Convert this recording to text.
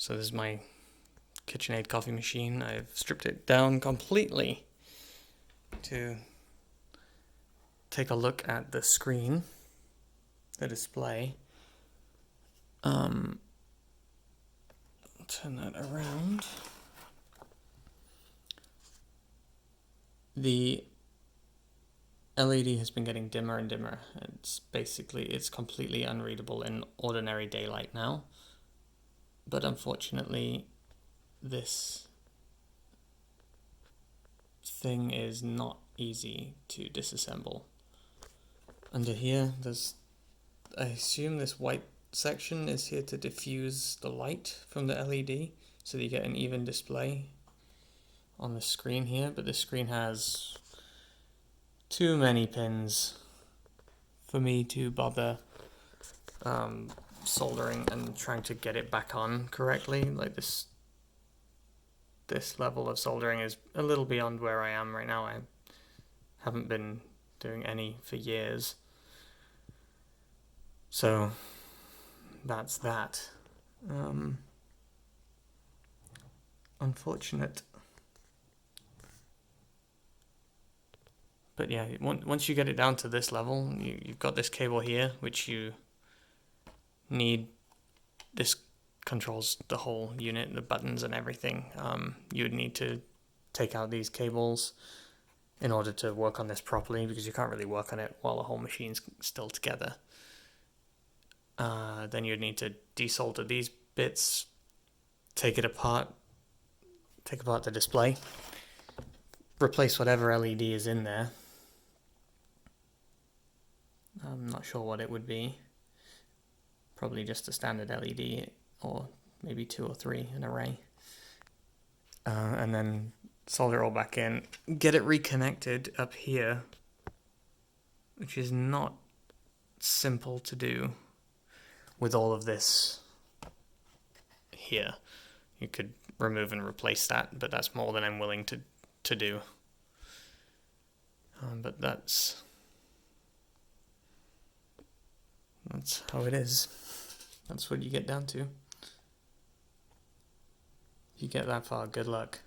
So this is my KitchenAid coffee machine. I've stripped it down completely to take a look at the screen, the display. Turn that around. The LED has been getting dimmer and dimmer. It's completely unreadable in ordinary daylight now. But unfortunately, this thing is not easy to disassemble. Under here, I assume this white section is here to diffuse the light from the LED so that you get an even display on the screen here, but the screen has too many pins for me to bother soldering and trying to get it back on correctly. Like this level of soldering is a little beyond where I am right now. I haven't been doing any for years. So that's that. Unfortunate. But yeah, once you get it down to this level, you've got this cable here, which you need. This controls the whole unit, the buttons and everything. You would need to take out these cables in order to work on this properly, because you can't really work on it while the whole machine's still together. Then you'd need to desolder these bits, take it apart, take apart the display, replace whatever LED is in there. I'm not sure what it would be. Probably just a standard LED, or maybe 2 or 3, an array. And then solder it all back in, get it reconnected up here, which is not simple to do with all of this here. You could remove and replace that, but that's more than I'm willing to do. But that's how it is. That's what you get down to. If you get that far, good luck.